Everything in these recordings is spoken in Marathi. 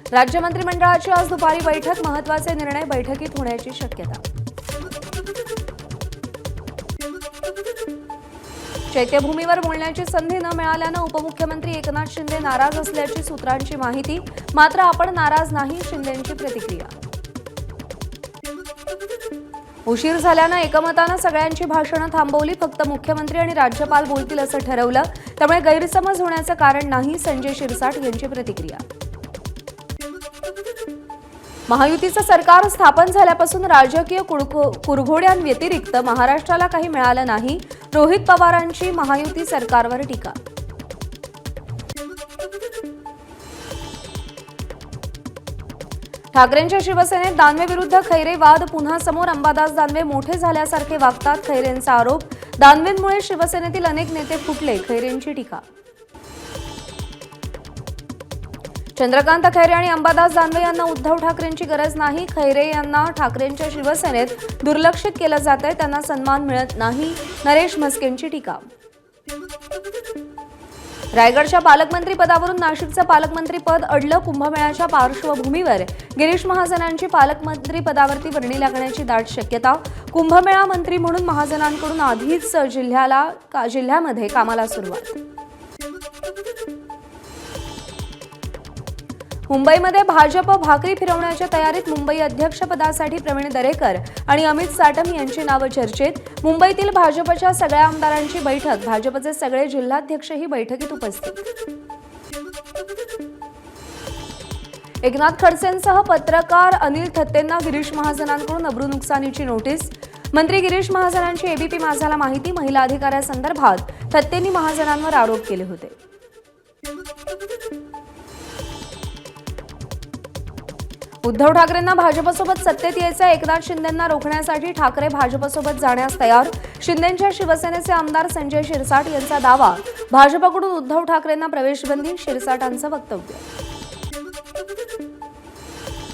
राज्य मंत्रिमंडळाची आज दुपारी बैठक, महत्त्वाचे निर्णय बैठकीत होण्याची शक्यता। चैत्यभूमीवर बोलण्याची संधी न मिळाल्यानं उपमुख्यमंत्री एकनाथ शिंदे नाराज असल्याची सूत्रांची माहिती। मात्र आपण नाराज नाही, शिंदेंची प्रतिक्रिया। उशीर झाल्यानं एकमतानं सगळ्यांची भाषणं थांबवली, फक्त मुख्यमंत्री आणि राज्यपाल बोलतील असं ठरवलं, त्यामुळे गैरसमज होण्याचं कारण नाही, संजय शिरसाट यांची प्रतिक्रिया। महायुतीचं सरकार स्थापन झाल्यापासून राजकीय कुरघोड्यांव्यतिरिक्त महाराष्ट्राला काही मिळालं नाही, रोहित पवारांची महायुती सरकारवर टीका। ठाकरेंच्या शिवसेनेत दानवे विरुद्ध खैरे वाद पुन्हा समोर, अंबादास दानवे मोठे झाल्यासारखे वागतात, खैरेंचा आरोप। दानवेंमुळे शिवसेनेतील अनेक नेते फुटले, खैरेंची टीका। चंद्रकांत खैरे आणि अंबादास दानवे यांना उद्धव ठाकरेंची गरज नाही, खैरे यांना ठाकरेंच्या शिवसेनेत दुर्लक्षित केलं जातंय, त्यांना सन्मान मिळत नाही, नरेश म्हस्केंची टीका। रायगडच्या पालकमंत्री पदावरून नाशिकचं पालकमंत्री पद अडलं, कुंभमेळ्याच्या पार्श्वभूमीवर गिरीश महाजनांची पालकमंत्री पदावरती वर्णी लागण्याची दाट शक्यता। कुंभमेळा मंत्री म्हणून महाजनांकडून आधीच जिल्ह्यामध्ये कामाला सुरुवात। मुंबईमध्ये भाजप भाकरी फिरवण्याच्या तयारीत, मुंबई अध्यक्षपदासाठी प्रवीण दरेकर आणि अमित साटम यांची नावं चर्चेत। मुंबईतील भाजपच्या सगळ्या आमदारांची बैठक, भाजपचे सगळे जिल्हाध्यक्षही बैठकीत उपस्थित। एकनाथ खडसेंसह पत्रकार अनिल थत्तेंना गिरीश महाजनांकडून अब्रू नुकसानीची नोटीस। मंत्री गिरीश महाजनांची एबीपी माझाला माहिती, महिला अधिकाऱ्यासंदर्भात थत्तेंनी महाजनांवर आरोप केले होते। उद्धव ठाकरेंना भाजपसोबत सत्तेत यायचं, एकनाथ शिंदेंना रोखण्यासाठी ठाकरे भाजपसोबत जाण्यास तयार। शिंदेंच्या शिवसेनेचे आमदार संजय शिरसाट यांचा दावा, भाजपकडून उद्धव ठाकरेंना प्रवेशबंदी, शिरसाटांचं वक्तव्य।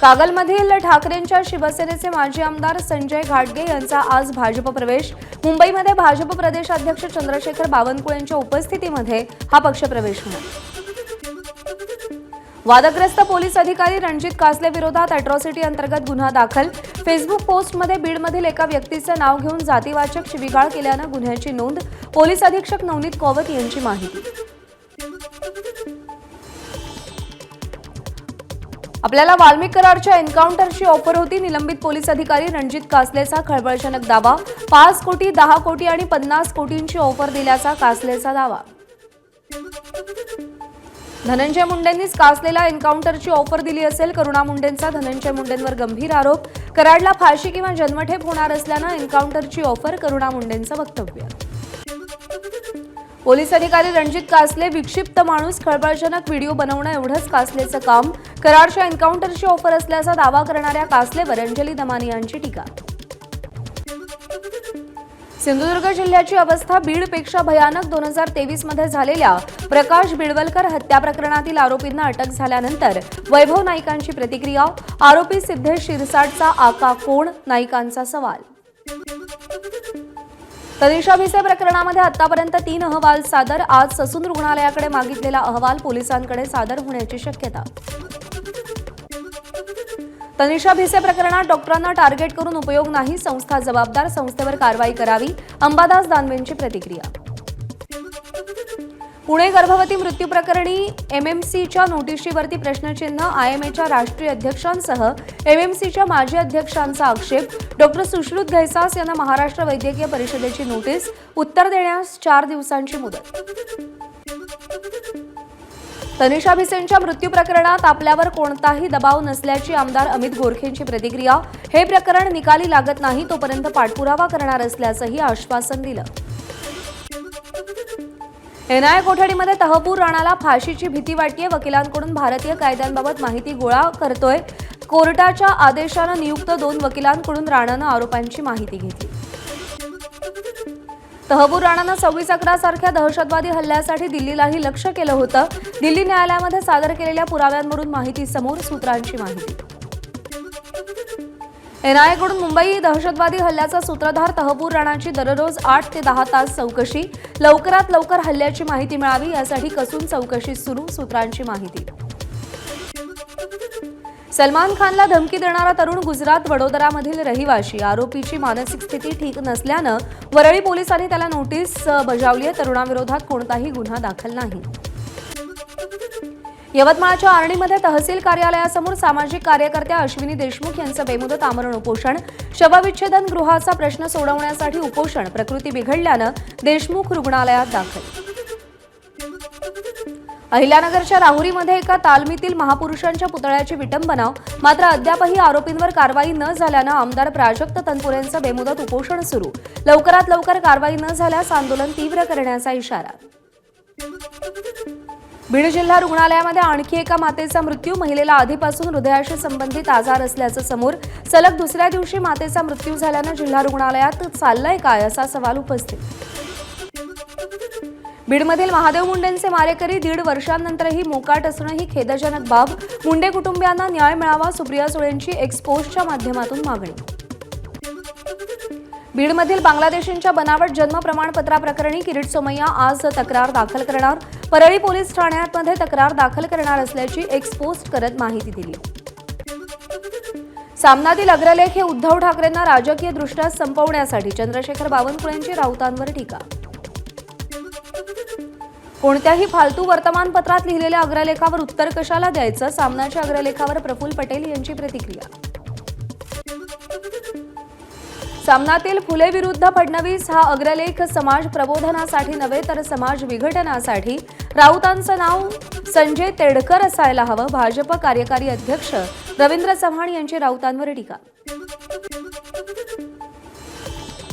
कागलमधील ठाकरेंच्या शिवसेनेचे माजी आमदार संजय घाटगे यांचा आज भाजप प्रवेश। मुंबईमध्ये भाजप प्रदेशाध्यक्ष चंद्रशेखर बावनकुळे यांच्या उपस्थितीमध्ये हा पक्षप्रवेश होणार। वादग्रस्त पोलीस अधिकारी रणजित कासले विरोधात अॅट्रॉसिटी अंतर्गत गुन्हा दाखल। फेसबुक पोस्टमध्ये बीडमधील एका व्यक्तीचं नाव घेऊन जातीवाचक शिवीगाळ केल्यानं गुन्ह्याची नोंद, पोलीस अधीक्षक नवनीत कौवत यांची माहिती। आपल्याला वाल्मिक कराडच्या एन्काउंटरची ऑफर होती, निलंबित पोलीस अधिकारी रणजित कासलेचा खळबळजनक दावा। 5 कोटी, 10 कोटी आणि 50 कोटींची ऑफर दिल्याचा कासलेचा दावा। धनंजय मुंडेंनीच कासलेला एन्काउंटरची ऑफर दिली असेल, करुणा मुंडेंचा धनंजय मुंडेंवर गंभीर आरोप। कराडला फाशी किंवा जन्मठेप होणार असल्यानं एन्काउंटरची ऑफर, करुणा मुंडेंचं वक्तव्य। पोलीस अधिकारी रणजित कासले विक्षिप्त माणूस, खळबळजनक व्हिडिओ बनवणं एवढंच कासलेचं काम। कराडच्या एन्काउंटरची ऑफर असल्याचा दावा करणाऱ्या कासलेवर अंजली दमानी यांची टीका। सिंधुदुर्ग जिल्ह्याची अवस्था बीडपेक्षा भयानक, 2023 मध्ये झालेल्या प्रकाश बिडवलकर हत्या प्रकरणातील आरोपींना अटक झाल्यानंतर वैभव नाईकांची प्रतिक्रिया। आरोपी सिद्धेश शिरसाटचा आका कोण, नाईकांचा सवाल। तनिषा भिसे प्रकरणामध्ये आतापर्यंत 3 अहवाल सादर, आज ससून रुग्णालयाकडे मागितलेला अहवाल पोलिसांकडे सादर होण्याची शक्यता। तनिषा भिसे प्रकरणात डॉक्टरांना टार्गेट करून उपयोग नाही, संस्था जबाबदार, संस्थेवर कारवाई करावी, अंबादास दानवेंची प्रतिक्रिया। पुणे गर्भवती मृत्यू प्रकरणी एमएमसीच्या नोटीशीवरती प्रश्नचिन्ह, आयएमएच्या राष्ट्रीय अध्यक्षांसह एमएमसीच्या माजी अध्यक्षांचा आक्षेप। डॉक्टर सुश्रुत घैसास यांना महाराष्ट्र वैद्यकीय परिषदेची नोटीस, उत्तर देण्यास 4 दिवसांची मुदत। तनिषा भिसेंच्या मृत्यू प्रकरणात आपल्यावर कोणताही दबाव नसल्याची आमदार अमित गोरखेंची प्रतिक्रिया। हे प्रकरण निकाली लागत नाही तोपर्यंत पाठपुरावा करणार असल्याचंही आश्वासन दिलं। एनआयए कोठडीमध्ये तहपूर राणाला फाशीची भीती वाटते, वकिलांकडून भारतीय कायद्यांबाबत माहिती गोळा करतोय। कोर्टाच्या आदेशानं नियुक्त 2 वकिलांकडून राणानं आरोपांची माहिती घेतली। तहबूर राणानं 26/11 सारख्या दहशतवादी हल्ल्यासाठी दिल्लीलाही लक्ष्य केलं होतं। दिल्ली न्यायालयामध्ये सादर केलेल्या पुराव्यांवरून माहिती समोर, सूत्रांची माहिती। एनआयएकडून मुंबई दहशतवादी हल्ल्याचा सूत्रधार तहबूर राणाची दररोज 8 ते 10 तास चौकशी, लवकरात लवकर हल्ल्याची माहिती मिळावी यासाठी कसून चौकशी सुरू, सूत्रांची माहिती। सलमान खानला धमकी देणारा तरुण गुजरात वडोदरामधील रहिवाशी. आरोपीची मानसिक स्थिती ठीक नसल्यानं वरळी पोलिसांनी त्याला नोटीस बजावली आहे. तरुणाविरोधात कोणताही गुन्हा दाखल नाही. यवतमाळच्या आर्णीमध्ये तहसील कार्यालयासमोर सामाजिक कार्यकर्त्या अश्विनी देशमुख यांचं बेमुदत आमरण उपोषण. शवविच्छेदन गृहाचा प्रश्न सोडवण्यासाठी उपोषण. प्रकृती बिघडल्यानं देशमुख रुग्णालयात दाखल. अहिल्यानगरच्या राहुरीमध्ये एका तालमीतील महापुरुषांच्या पुतळ्याची विटंबना. मात्र अद्यापही आरोपींवर कारवाई न झाल्यानं आमदार प्राजक्त तनपुरेंचं बेमुदत उपोषण सुरू. लवकरात लवकर कारवाई न झाल्यास आंदोलन तीव्र करण्याचा इशारा. बीड जिल्हा रुग्णालयामध्ये आणखी एका मातेचा मृत्यू. महिलेला आधीपासून हृदयाशी संबंधित आजार असल्याचं समोर. सलग दुसऱ्या दिवशी मातेचा मृत्यू झाल्यानं जिल्हा रुग्णालयात चाललंय काय असा सवाल उपस्थित. बीडमधील महादेव मुंडेंचे मारेकरी 1.5 वर्षांनंतरही मोकाट असणं ही खेदजनक बाब. मुंडे कुटुंबियांना न्याय मिळावा. सुप्रिया सुळेंची एक्सपोजच्या माध्यमातून मागणी. बीडमधील बांगलादेशींच्या बनावट जन्म प्रमाणपत्राप्रकरणी किरीट सोमय्या आज तक्रार दाखल करणार. परळी पोलीस ठाण्यामध्ये तक्रार दाखल करणार असल्याची एक्सपोज करत माहिती दिली. सामनातील अग्रलेख हे उद्धव ठाकरेंना राजकीयदृष्ट्या संपवण्यासाठी. चंद्रशेखर बावनकुळेंची राऊतांवर टीका. कोणत्याही फालतू वर्तमानपत्रात लिहिलेल्या अग्रलेखावर उत्तर कशाला द्यायचं. सामनाच्या अग्रलेखावर प्रफुल्ल पटेल यांची प्रतिक्रिया. सामनातील फुले विरुद्ध फडणवीस हा अग्रलेख समाज प्रबोधनासाठी नव्हे तर समाज विघटनासाठी. राऊतांचं नाव संजय तेडकर असायला हवं. भाजप कार्यकारी अध्यक्ष रवींद्र चव्हाण यांची राऊतांवर टीका.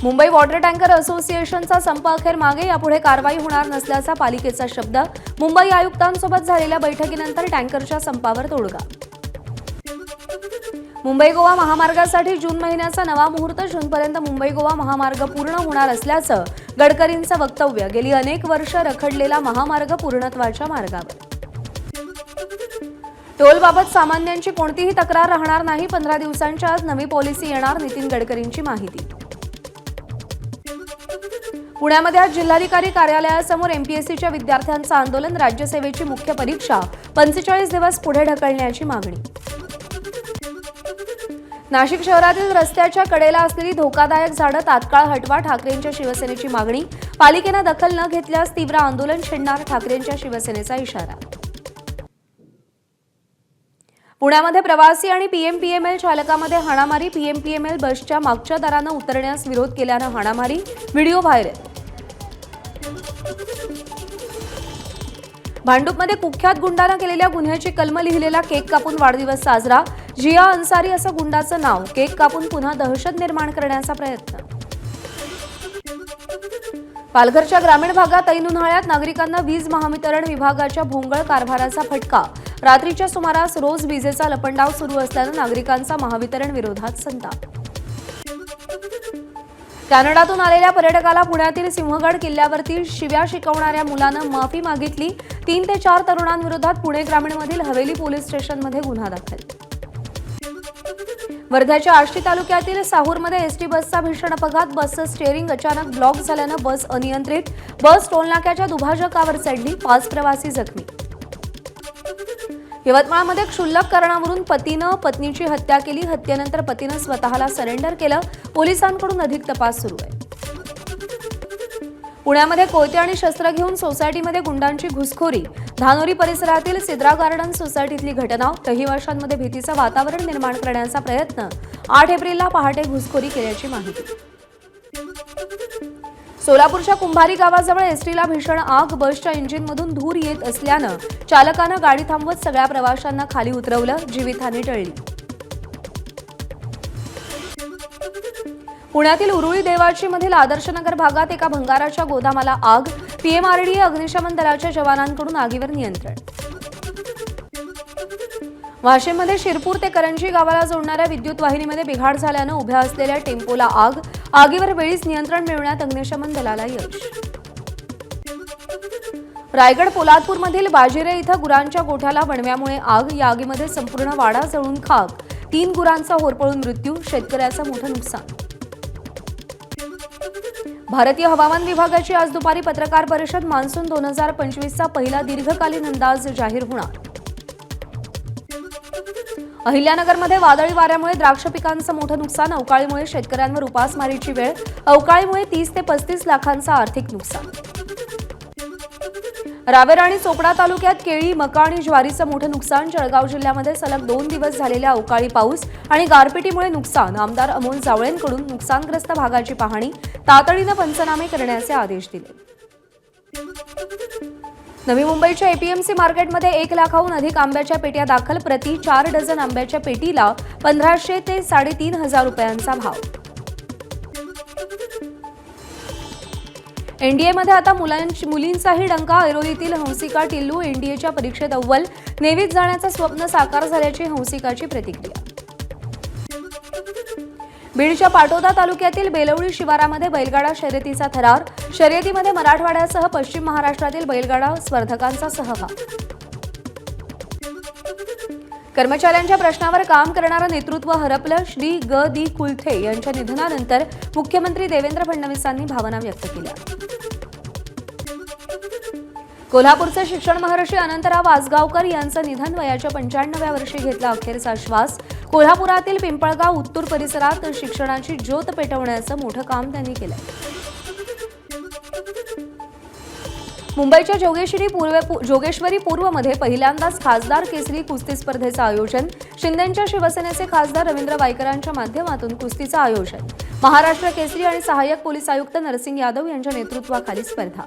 मुंबई वॉटर टँकर असोसिएशनचा संप अखेर मागे. यापुढे कारवाई होणार नसल्याचा पालिकेचा शब्द. मुंबई आयुक्तांसोबत झालेल्या बैठकीनंतर टँकरच्या संपावर तोडगा. मुंबई गोवा महामार्गासाठी जून महिन्याचा नवा मुहूर्त. जूनपर्यंत मुंबई गोवा महामार्ग पूर्ण होणार असल्याचं गडकरींचं वक्तव्य. गेली अनेक वर्ष रखडलेला महामार्ग पूर्णत्वाच्या मार्गावर. टोलबाबत सामान्यांची कोणतीही तक्रार राहणार नाही. 15 दिवसांच्या आत नवी पॉलिसी येणार. नितीन गडकरींची माहिती. पुण्यामध्ये आज जिल्हाधिकारी कार्यालयासमोर एमपीएससीच्या विद्यार्थ्यांचं आंदोलन. राज्यसेवेची मुख्य परीक्षा 45 दिवस पुढे ढकलण्याची मागणी. नाशिक शहरातील रस्त्याच्या कडेला असलेली धोकादायक झाडं तात्काळ हटवा. ठाकरेंच्या शिवसेनेची मागणी. पालिकेनं दखल न घेतल्यास तीव्र आंदोलन छेडणार. ठाकरेंच्या शिवसेनेचा इशारा. पुण्यामध्ये प्रवासी आणि पीएमपीएमएल चालकामध्ये हाणामारी. पीएमपीएमएल बसच्या मागच्या दारानं उतरण्यास विरोध केल्यानं हाणामारी. Video viral. भांडूपमध्ये कुख्यात गुंडानं केलेल्या गुन्ह्याची कलम लिहिलेला केक कापून वाढदिवस साजरा. जिया अन्सारी असं गुंडाचं नाव. केक कापून पुन्हा दहशत निर्माण करण्याचा प्रयत्न. पालघरच्या ग्रामीण भागात ऐन उन्हाळ्यात नागरिकांना वीज महावितरण विभागाच्या भोंगळ कारभाराचा फटका. रात्रीच्या सुमारास रोज विजेचा लपंडाव सुरू असल्यानं नागरिकांचा महावितरण विरोधात संताप. कॅनडातून आलेल्या पर्यटकाला पुण्यातील सिंहगड किल्ल्यावरती शिव्या शिकवणाऱ्या मुलानं माफी मागितली. 3 ते 4 तरुणांविरोधात पुणे ग्रामीणमधील हवेली पोलीस स्टेशनमध्ये गुन्हा दाखल. वर्ध्याच्या आष्टी तालुक्यातील साहूरमध्ये एसटी बसचा भीषण अपघात. बसचं स्टीअरिंग अचानक ब्लॉक झाल्यानं बस अनियंत्रित. बस टोलनाक्याच्या दुभाजकावर चढली. 5 प्रवासी जखमी. यवतमाळमध्ये क्षुल्लक कारणावरून पतीनं पत्नीची हत्या केली. हत्येनंतर पतीनं स्वतःला सरेंडर केलं. पोलिसांकडून अधिक तपास सुरू आहे. पुण्यामध्ये कोयते आणि शस्त्र घेऊन सोसायटीमध्ये गुंडांची घुसखोरी. धानोरी परिसरातील सिद्रा गार्डन सोसायटीतली घटना. रहिवाशांमध्ये भीतीचं वातावरण निर्माण करण्याचा प्रयत्न. 8 एप्रिलला पहाटे घुसखोरी केल्याची माहिती. सोलापूरच्या कुंभारी गावाजवळ एसटीला भीषण आग. बसच्या इंजिनमधून धूर येत असल्यानं चालकानं गाडी थांबवत सगळ्या प्रवाशांना खाली उतरवलं. जीवितहानी टळली. पुण्यातील उरुळी देवाची मधील आदर्शनगर भागात एका भंगाराच्या गोदामाला आग. पीएमआरडीए अग्निशमन दलाच्या जवानांकडून आगीवर नियंत्रण. वाशिममध्ये शिरपूर ते करंजी गावाला जोडणाऱ्या विद्युत वाहिनीमध्ये बिघाड झाल्यानं उभ्या असलेल्या टेम्पोला आग. आगीवर वेळीच नियंत्रण मिळवण्यात अग्निशमन दलाला यश. रायगड पोलादपूरमधील बाजिरे इथं गुरांच्या गोठ्याला वणव्यामुळे आग. या आगीमध्ये संपूर्ण वाडा जळून खाक. 3 गुरांचा होरपळून मृत्यू. शेतकऱ्याचं मोठं नुकसान. भारतीय हवामान विभागाची आज दुपारी पत्रकार परिषद. मान्सून 2025चा पहिला दीर्घकालीन अंदाज जाहीर होणार. अहिल्यानगरमध्ये वादळी वाऱ्यामुळे द्राक्ष पिकांचं मोठं नुकसान, अवकाळीमुळे शेतकऱ्यांवर उपासमारीची वेळ, अवकाळीमुळे 30 ते 35 लाखांचं आर्थिक नुकसान. रावेर आणि चोपडा तालुक्यात केळी, मका आणि ज्वारीचं मोठं नुकसान, जळगाव जिल्ह्यामध्ये सलग 2 दिवस झालेल्या अवकाळी पाऊस आणि गारपिटीमुळे नुकसान. आमदार अमोल जावळेंकडून नुकसानग्रस्त भागाची पाहणी, तातडीनं पंचनामे करण्याचे आदेश दिले. नवी मुंबईच्या एपीएमसी मार्केटमध्ये 1 लाखाहून अधिक आंब्याच्या पेट्या दाखल, प्रति 4 डझन आंब्याच्या पेटीला 1500 ते 3,500 रुपयांचा भाव. एनडीएमध्ये आता मुलींचाही डंका, ऐरोलीतील हंसिका टिल्लू एनडीएच्या परीक्षेत अव्वल, नेव्हीत जाण्याचं स्वप्न साकार झाल्याची हंसिकाची प्रतिक्रिया. बीडच्या पाटोदा तालुक्यातील बेलवडी शिवारामध्ये बैलगाडा शर्यतीचा थरार, शर्यतीमध्ये मराठवाड्यासह पश्चिम महाराष्ट्रातील बैलगाडा स्पर्धकांचा सहभाग. कर्मचाऱ्यांच्या प्रश्नावर काम करणारं नेतृत्व हरपलं, श्री ग दी कुलथे यांच्या निधनानंतर मुख्यमंत्री देवेंद्र फडणवीसांनी भावना व्यक्त केल्या. कोल्हापूरचे शिक्षण महर्षी अनंतराव आसगावकर यांचं निधन, वयाच्या 95व्या वर्षी घेतला अखेरचा श्वास. कोल्हापुरातील पिंपळगाव उत्तूर परिसरात शिक्षणाची ज्योत पेटवण्याचं मोठं काम त्यांनी केलं. मुंबईच्या जोगेश्वरी पूर्वमध्ये पहिल्यांदाच खासदार केसरी कुस्ती स्पर्धेचं आयोजन, शिंदेंच्या शिवसेनेचे खासदार रवींद्र वायकरांच्या माध्यमातून कुस्तीचं आयोजन. महाराष्ट्र केसरी आणि सहाय्यक पोलीस आयुक्त नरसिंग यादव यांच्या नेतृत्वाखाली स्पर्धा.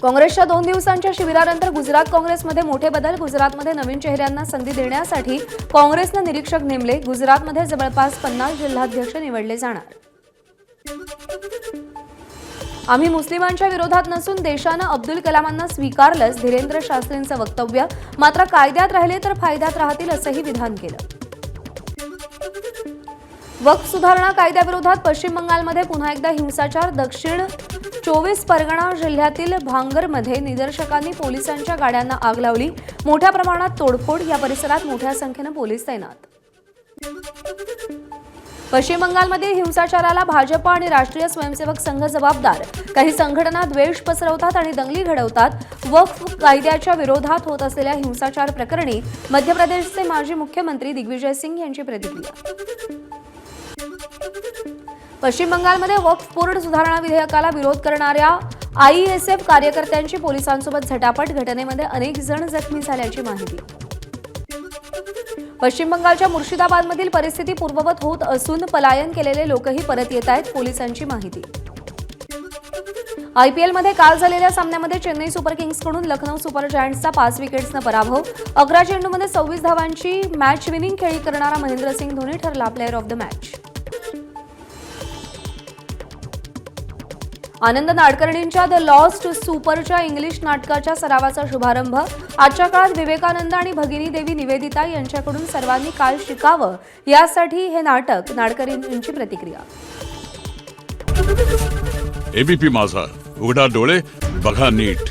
काँग्रेसच्या 2 दिवसांच्या शिबिरानंतर गुजरात काँग्रेसमध्ये मोठे बदल, गुजरातमध्ये नवीन चेहऱ्यांना संधी देण्यासाठी काँग्रेसनं निरीक्षक नेमले. गुजरातमध्ये जवळपास 50 जिल्हाध्यक्ष निवडले जाणार. आम्ही मुस्लिमांच्या विरोधात नसून देशानं अब्दुल कलामांना स्वीकारलंच, धीरेंद्र शास्त्रींचं वक्तव्य. मात्र कायद्यात राहिले तर फायद्यात राहतील असंही विधान केलं. वक्फ सुधारणा कायद्याविरोधात पश्चिम बंगालमध्ये पुन्हा एकदा हिंसाचार, दक्षिण 24 परगणा जिल्ह्यातील भांगरमध्ये निदर्शकांनी पोलिसांच्या गाड्यांना आग लावली, मोठ्या प्रमाणात तोडफोड, या परिसरात मोठ्या संख्येनं पोलीस तैनात. पश्चिम बंगालमध्ये हिंसाचाराला भाजप आणि राष्ट्रीय स्वयंसेवक संघ जबाबदार. काही संघटना द्वेष पसरवतात आणि दंगली घडवतात. वक्फ कायद्याच्या विरोधात होत असलेल्या हिंसाचार प्रकरणी मध्य प्रदेशचे माजी मुख्यमंत्री दिग्विजय सिंग यांची प्रतिक्रिया. पश्चिम बंगालमध्ये वक्फ बोर्ड सुधारणा विधेयकाला विरोध करणाऱ्या आयएसएफ कार्यकर्त्यांची पोलिसांसोबत झटापट, घटनेमध्ये अनेक जण जखमी झाल्याची माहिती. पश्चिम बंगालच्या मुर्शिदाबादमधील परिस्थिती पूर्ववत होत असून पलायन केलेले लोकही परत येत आहेत, पोलिसांची माहिती. आयपीएलमध्ये काल झालेल्या सामन्यामध्ये चेन्नई सुपर किंग्सकडून लखनौ सुपर जायंट्सचा 5 विकेट्सनं पराभव. 11 चेंडूमध्ये 26 धावांची मॅच विनिंग खेळी करणारा महेंद्रसिंग धोनी ठरला player of the match. Anand नाडकर्णींच्या द लॉस्ट सुपरच्या इंग्लिश नाटकाच्या सरावाचा शुभारंभ. आजच्या काळात विवेकानंद आणि भगिनी देवी निवेदिता यांच्याकडून सर्वांनी काय शिकावं, यासाठी हे नाटक. नाडकर्णींची प्रतिक्रिया. एबीपी माझा, उघडा डोळे बघा नीट.